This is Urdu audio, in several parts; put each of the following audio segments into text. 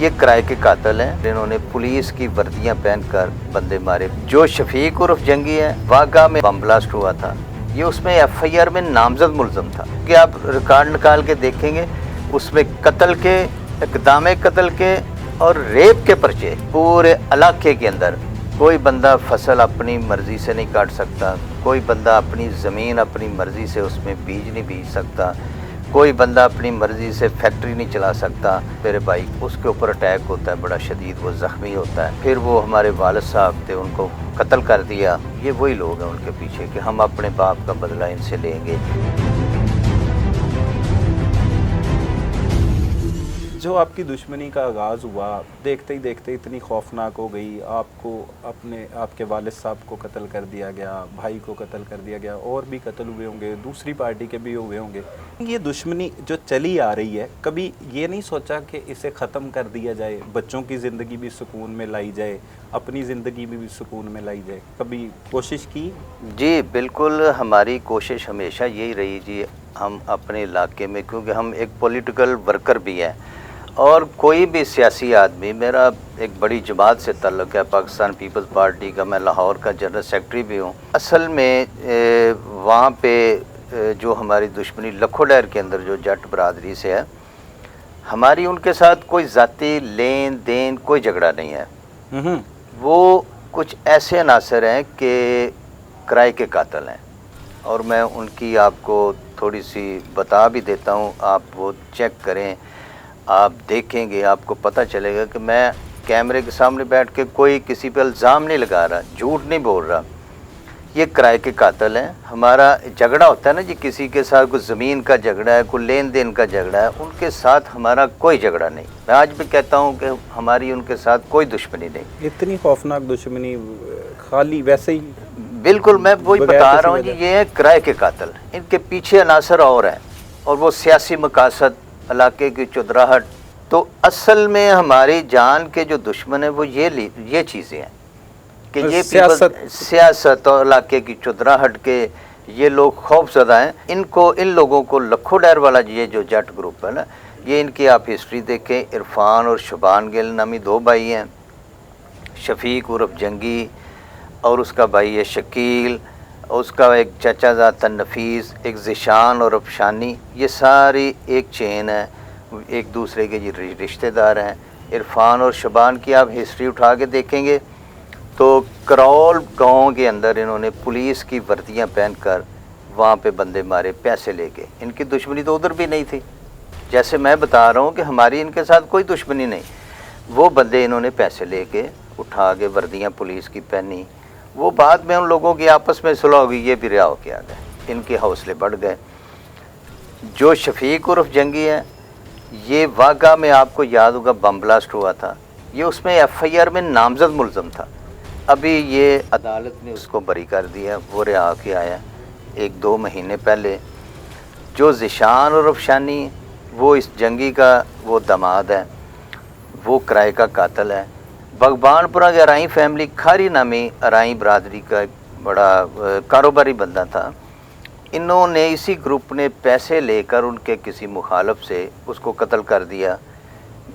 یہ کرائے کے قاتل ہیں، انہوں نے پولیس کی وردیاں پہن کر بندے مارے۔ جو شفیق عرف جنگی ہے، واقعہ میں بم بلاسٹ ہوا تھا، یہ اس میں ایف آئی آر میں نامزد ملزم تھا کہ آپ ریکارڈ نکال کے دیکھیں گے، اس میں قتل کے، اقدام قتل کے اور ریپ کے پرچے پورے علاقے کے اندر۔ کوئی بندہ فصل اپنی مرضی سے نہیں کاٹ سکتا، کوئی بندہ اپنی زمین اپنی مرضی سے اس میں بیج نہیں بیج سکتا، کوئی بندہ اپنی مرضی سے فیکٹری نہیں چلا سکتا۔ میرے بھائی اس کے اوپر اٹیک ہوتا ہے بڑا شدید، وہ زخمی ہوتا ہے، پھر وہ ہمارے والد صاحب تھے، ان کو قتل کر دیا۔ یہ وہی لوگ ہیں ان کے پیچھے کہ ہم اپنے باپ کا بدلہ ان سے لیں گے۔ جو آپ کی دشمنی کا آغاز ہوا، دیکھتے ہی دیکھتے اتنی خوفناک ہو گئی، آپ کو آپ کے والد صاحب کو قتل کر دیا گیا، بھائی کو قتل کر دیا گیا، اور بھی قتل ہوئے ہوں گے، دوسری پارٹی کے بھی ہوئے ہوں گے۔ یہ دشمنی جو چلی آ رہی ہے، کبھی یہ نہیں سوچا کہ اسے ختم کر دیا جائے، بچوں کی زندگی بھی سکون میں لائی جائے، اپنی زندگی بھی سکون میں لائی جائے؟ کبھی کوشش کی؟ جی بالکل، ہماری کوشش ہمیشہ یہی رہی جی، ہم اپنے علاقے میں، کیونکہ ہم ایک پولیٹیکل ورکر بھی ہیں اور کوئی بھی سیاسی آدمی، میرا ایک بڑی جماعت سے تعلق ہے، پاکستان پیپلز پارٹی کا، میں لاہور کا جنرل سیکرٹری بھی ہوں۔ اصل میں وہاں پہ جو ہماری دشمنی لکھو ڈیر کے اندر جو جٹ برادری سے ہے، ہماری ان کے ساتھ کوئی ذاتی لین دین کوئی جھگڑا نہیں ہے۔ وہ کچھ ایسے عناصر ہیں کہ کرائے کے قاتل ہیں، اور میں ان کی آپ کو تھوڑی سی بتا بھی دیتا ہوں، آپ وہ چیک کریں، آپ دیکھیں گے، آپ کو پتہ چلے گا کہ میں کیمرے کے سامنے بیٹھ کے کوئی کسی پہ الزام نہیں لگا رہا، جھوٹ نہیں بول رہا۔ یہ کرائے کے قاتل ہیں۔ ہمارا جھگڑا ہوتا ہے نا جی، کسی کے ساتھ کوئی زمین کا جھگڑا ہے، کوئی لین دین کا جھگڑا ہے، ان کے ساتھ ہمارا کوئی جھگڑا نہیں۔ میں آج بھی کہتا ہوں کہ ہماری ان کے ساتھ کوئی دشمنی نہیں۔ اتنی خوفناک دشمنی خالی ویسے ہی؟ بالکل، میں وہی بتا رہا ہوں جی، یہ ہے کرائے کے قاتل، ان کے پیچھے عناصر اور ہیں، اور وہ سیاسی مقاصد، علاقے کی چودراہٹ۔ تو اصل میں ہماری جان کے جو دشمن ہیں وہ یہ چیزیں ہیں کہ یہ سیاست اور علاقے کی چودراہٹ کے یہ لوگ خوف زدہ ہیں۔ ان لوگوں کو لکھو ڈیر والا یہ جو جٹ گروپ ہے نا، یہ ان کی آپ ہسٹری دیکھیں، عرفان اور شبان گل نامی دو بھائی ہیں، شفیق عرف جنگی اور اس کا بھائی ہے شکیل، اور اس کا ایک چچا زاد تھا نفیس، ایک ذیشان اور افشانی، یہ ساری ایک چین ہے، ایک دوسرے کے یہ رشتہ دار ہیں۔ عرفان اور شبان کی آپ ہسٹری اٹھا کے دیکھیں گے تو کرول گاؤں کے اندر انہوں نے پولیس کی وردیاں پہن کر وہاں پہ بندے مارے پیسے لے کے۔ ان کی دشمنی تو ادھر بھی نہیں تھی، جیسے میں بتا رہا ہوں کہ ہماری ان کے ساتھ کوئی دشمنی نہیں۔ وہ بندے انہوں نے پیسے لے کے اٹھا کے وردیاں پولیس کی پہنی، وہ بعد میں ان لوگوں کی آپس میں صلح ہو گئی، یہ بھی رہا ہو کے آ گئے، ان کے حوصلے بڑھ گئے۔ جو شفیق عرف جنگی ہے، یہ واقعہ میں آپ کو یاد ہوگا بم بلاسٹ ہوا تھا، یہ اس میں ایف آئی آر میں نامزد ملزم تھا۔ ابھی یہ عدالت نے اس کو بری کر دیا، وہ رہا کے آیا 1-2 مہینے پہلے۔ جو ذیشان اور افشانی، وہ اس جنگی کا وہ داماد ہے، وہ کرائے کا قاتل ہے۔ بغبان پورہ کے ارائیں فیملی، کھاری نامی ارائیں برادری کا ایک بڑا کاروباری بندہ تھا، انہوں نے اسی گروپ نے پیسے لے کر ان کے کسی مخالف سے اس کو قتل کر دیا۔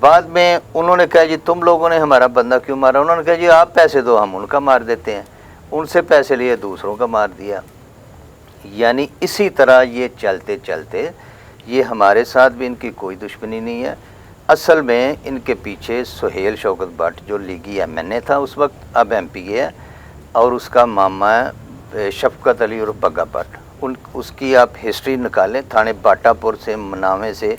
بعد میں انہوں نے کہا جی تم لوگوں نے ہمارا بندہ کیوں مارا؟ انہوں نے کہا جی آپ پیسے دو ہم ان کا مار دیتے ہیں، ان سے پیسے لیے دوسروں کا مار دیا۔ یعنی اسی طرح یہ چلتے چلتے، یہ ہمارے ساتھ بھی ان کی کوئی دشمنی نہیں ہے۔ اصل میں ان کے پیچھے سہیل شوکت بٹ جو لیگی ایم این اے تھا اس وقت، اب ایم پی اے ہے، اور اس کا ماما ہے شفقت علی اور بگا بٹ۔ اس کی آپ ہسٹری نکالیں، تھانے باٹا پور سے، مناوے سے،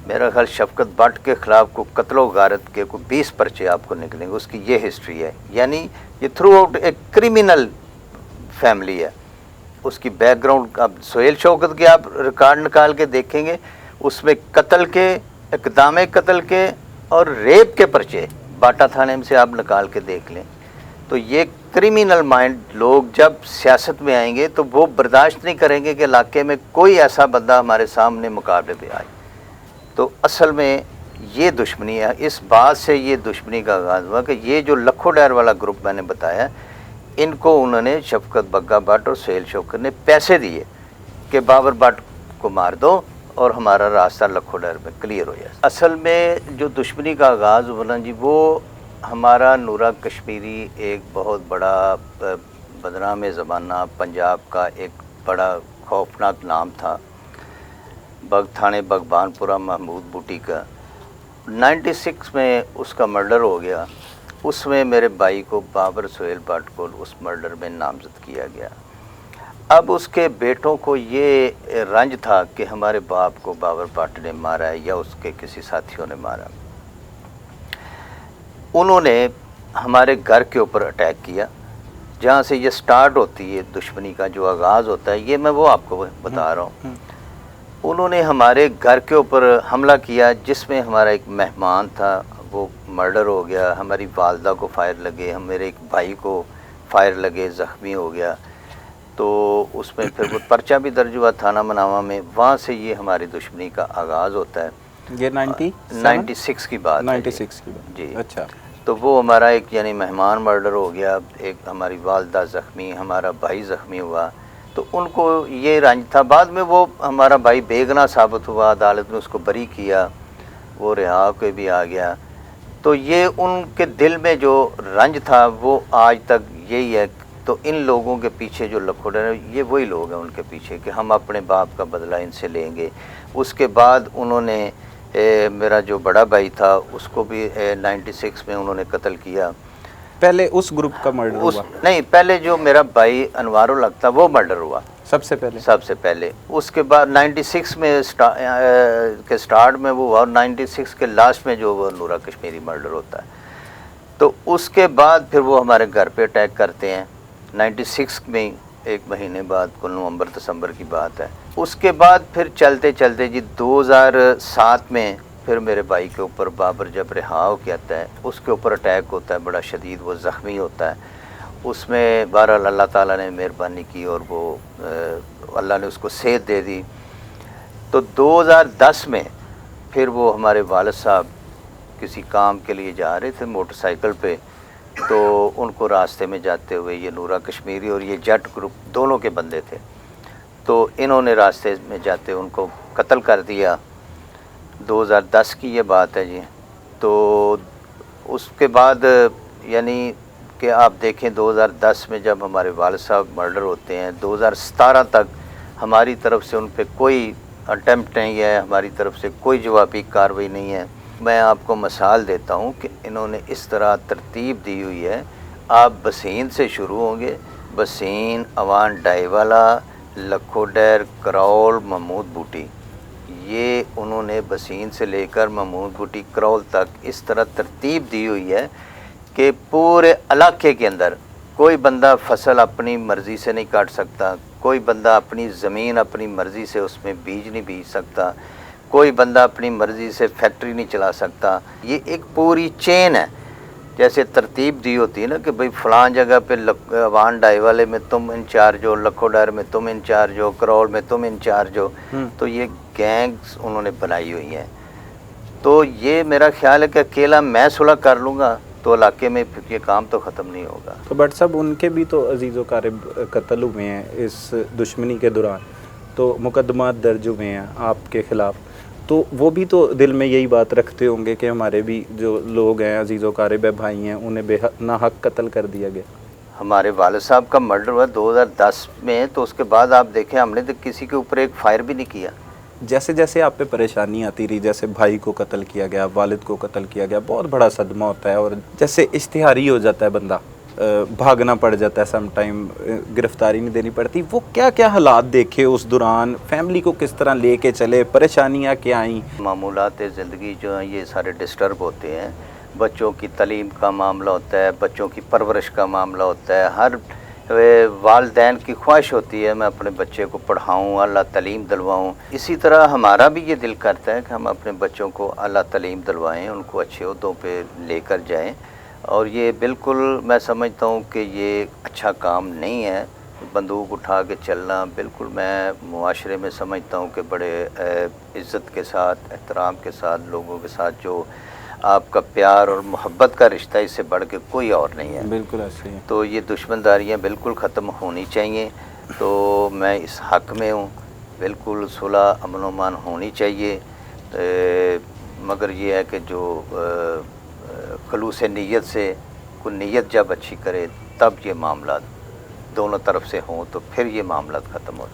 میرا خیال شفقت بٹ کے خلاف کو قتل و غارت کے کوئی 20 پرچے آپ کو نکلیں گے، اس کی یہ ہسٹری ہے۔ یعنی یہ تھرو آؤٹ ایک کرمینل فیملی ہے۔ اس کی بیک گراؤنڈ اب سہیل شوکت کے آپ ریکارڈ نکال کے دیکھیں گے، اس میں قتل کے، اقدام قتل کے اور ریپ کے پرچے باٹا تھانے سے آپ نکال کے دیکھ لیں۔ تو یہ کرمینل مائنڈ لوگ جب سیاست میں آئیں گے تو وہ برداشت نہیں کریں گے کہ علاقے میں کوئی ایسا بندہ ہمارے سامنے مقابلے پہ آئے۔ تو اصل میں یہ دشمنی ہے، اس بات سے یہ دشمنی کا آغاز ہوا کہ یہ جو لکھو ڈیر والا گروپ میں نے بتایا، ان کو انہوں نے شفقت بگا بٹ اور سہیل شوکت نے پیسے دیے کہ بابر بٹ کو مار دو اور ہمارا راستہ لکھو ڈر میں کلیئر ہو جائے. اصل میں جو دشمنی کا آغاز ہوا نا جی، وہ ہمارا نورا کشمیری ایک بہت بڑا بدنام زمانہ پنجاب کا ایک بڑا خوفناک نام تھا. تھانے بغبان پورہ محمود بوٹی کا 96 میں اس کا مرڈر ہو گیا. اس میں میرے بھائی کو بابر سہیل بٹ کو اس مرڈر میں نامزد کیا گیا. اب اس کے بیٹوں کو یہ رنج تھا کہ ہمارے باپ کو بابر بٹ نے مارا ہے یا اس کے کسی ساتھیوں نے مارا. انہوں نے ہمارے گھر کے اوپر اٹیک کیا. جہاں سے یہ سٹارٹ ہوتی ہے دشمنی کا جو آغاز ہوتا ہے، یہ میں وہ آپ کو بتا رہا ہوں. انہوں نے ہمارے گھر کے اوپر حملہ کیا جس میں ہمارا ایک مہمان تھا، وہ مرڈر ہو گیا. ہماری والدہ کو فائر لگے، میرے ایک بھائی کو فائر لگے، زخمی ہو گیا. تو اس میں پھر وہ پرچہ بھی درج ہوا تھانہ مناوا میں. وہاں سے یہ ہماری دشمنی کا آغاز ہوتا ہے. یہ 96 کی بات ہے 96 کی بات جی. اچھا. تو وہ ہمارا ایک یعنی مہمان مرڈر ہو گیا، ایک ہماری والدہ زخمی، ہمارا بھائی زخمی ہوا. تو ان کو یہ رنج تھا. بعد میں وہ ہمارا بھائی بے گناہ ثابت ہوا، عدالت نے اس کو بری کیا، وہ رہا کے بھی آ گیا. تو یہ ان کے دل میں جو رنج تھا وہ آج تک یہی ہے. تو ان لوگوں کے پیچھے جو لکھوڑے ہیں یہ وہی لوگ ہیں ان کے پیچھے کہ ہم اپنے باپ کا بدلہ ان سے لیں گے. اس کے بعد انہوں نے میرا جو بڑا بھائی تھا اس کو بھی 96 میں انہوں نے قتل کیا. پہلے اس گروپ کا مرڈر ہوا؟ نہیں، پہلے جو میرا بھائی انوار الحق تھا وہ مرڈر ہوا سب سے پہلے. اس کے بعد 96 میں کے سٹارٹ میں وہ ہوا، اور 96 کے لاسٹ میں جو وہ نورا کشمیری مرڈر ہوتا ہے. تو اس کے بعد پھر وہ ہمارے گھر پہ اٹیک کرتے ہیں 96 میں، ایک مہینے بعد، کل نومبر دسمبر کی بات ہے. اس کے بعد پھر چلتے چلتے جی 2007 میں پھر میرے بھائی کے اوپر بابر جب رہا ہو کے آتا ہے، اس کے اوپر اٹیک ہوتا ہے بڑا شدید، وہ زخمی ہوتا ہے. اس میں بہرحال اللہ تعالیٰ نے مہربانی کی اور وہ اللہ نے اس کو صحت دے دی. تو 2010 میں پھر وہ ہمارے والد صاحب کسی کام کے لیے جا رہے تھے موٹر سائیکل پہ. تو ان کو راستے میں جاتے ہوئے یہ نورا کشمیری اور یہ جٹ گروپ دونوں کے بندے تھے، تو انہوں نے راستے میں جاتے ان کو قتل کر دیا. 2010 کی یہ بات ہے جی. تو اس کے بعد یعنی کہ آپ دیکھیں 2010 میں جب ہمارے والد صاحب مرڈر ہوتے ہیں، 2017 تک ہماری طرف سے ان پہ کوئی اٹیمپٹ نہیں ہے، ہماری طرف سے کوئی جوابی کارروائی نہیں ہے. میں آپ کو مثال دیتا ہوں کہ انہوں نے اس طرح ترتیب دی ہوئی ہے. آپ بسین سے شروع ہوں گے، بسین، اوان ڈائی والا، لکھو ڈیر، کرول، محمود بوٹی. یہ انہوں نے بسین سے لے کر محمود بوٹی کرول تک اس طرح ترتیب دی ہوئی ہے کہ پورے علاقے کے اندر کوئی بندہ فصل اپنی مرضی سے نہیں کاٹ سکتا، کوئی بندہ اپنی زمین اپنی مرضی سے اس میں بیج نہیں بیج سکتا، کوئی بندہ اپنی مرضی سے فیکٹری نہیں چلا سکتا. یہ ایک پوری چین ہے. جیسے ترتیب دی ہوتی ہے نا کہ بھئی فلان جگہ پہ وان ڈائی والے میں تم انچارج ہو، لکھو ڈر میں تم انچارج ہو، کرول میں تم انچارج ہو. تو یہ گینگز انہوں نے بنائی ہوئی ہیں. تو یہ میرا خیال ہے کہ اکیلا میں صلح کر لوں گا تو علاقے میں یہ کام تو ختم نہیں ہوگا. تو بٹ صاحب ان کے بھی تو عزیز و قارب قتل ہوئے ہیں اس دشمنی کے دوران، تو مقدمات درج ہوئے ہیں آپ کے خلاف. تو وہ بھی تو دل میں یہی بات رکھتے ہوں گے کہ ہمارے بھی جو لوگ ہیں عزیز و قارب بھائی ہیں انہیں ناحق قتل کر دیا گیا. ہمارے والد صاحب کا مرڈر ہوا 2010 میں، تو اس کے بعد آپ دیکھیں ہم نے تو کسی کے اوپر ایک فائر بھی نہیں کیا. جیسے جیسے آپ پہ پریشانی آتی رہی، جیسے بھائی کو قتل کیا گیا، والد کو قتل کیا گیا، بہت بڑا صدمہ ہوتا ہے اور جیسے اشتہاری ہو جاتا ہے بندہ، بھاگنا پڑ جاتا ہے، سم ٹائم گرفتاری نہیں دینی پڑتی. وہ کیا کیا حالات دیکھے اس دوران، فیملی کو کس طرح لے کے چلے، پریشانیاں کیا آئیں؟ معمولات زندگی جو ہیں یہ سارے ڈسٹرب ہوتے ہیں. بچوں کی تعلیم کا معاملہ ہوتا ہے، بچوں کی پرورش کا معاملہ ہوتا ہے. ہر والدین کی خواہش ہوتی ہے میں اپنے بچے کو پڑھاؤں، اعلیٰ تعلیم دلواؤں. اسی طرح ہمارا بھی یہ دل کرتا ہے کہ ہم اپنے بچوں کو اعلیٰ تعلیم دلوائیں، ان کو اچھے عہدوں پہ لے کر جائیں. اور یہ بالکل میں سمجھتا ہوں کہ یہ اچھا کام نہیں ہے بندوق اٹھا کے چلنا. بالکل میں معاشرے میں سمجھتا ہوں کہ بڑے عزت کے ساتھ، احترام کے ساتھ، لوگوں کے ساتھ جو آپ کا پیار اور محبت کا رشتہ اس سے بڑھ کے کوئی اور نہیں ہے. بالکل ایسے ہی. تو یہ دشمن داریاں بالکل ختم ہونی چاہیے. تو میں اس حق میں ہوں بالکل صلح امن و امان ہونی چاہیے، مگر یہ ہے کہ جو خلوص نیت سے کوئی نیت جب اچھی کرے تب یہ معاملات دونوں طرف سے ہوں تو پھر یہ معاملات ختم ہوتے ہیں۔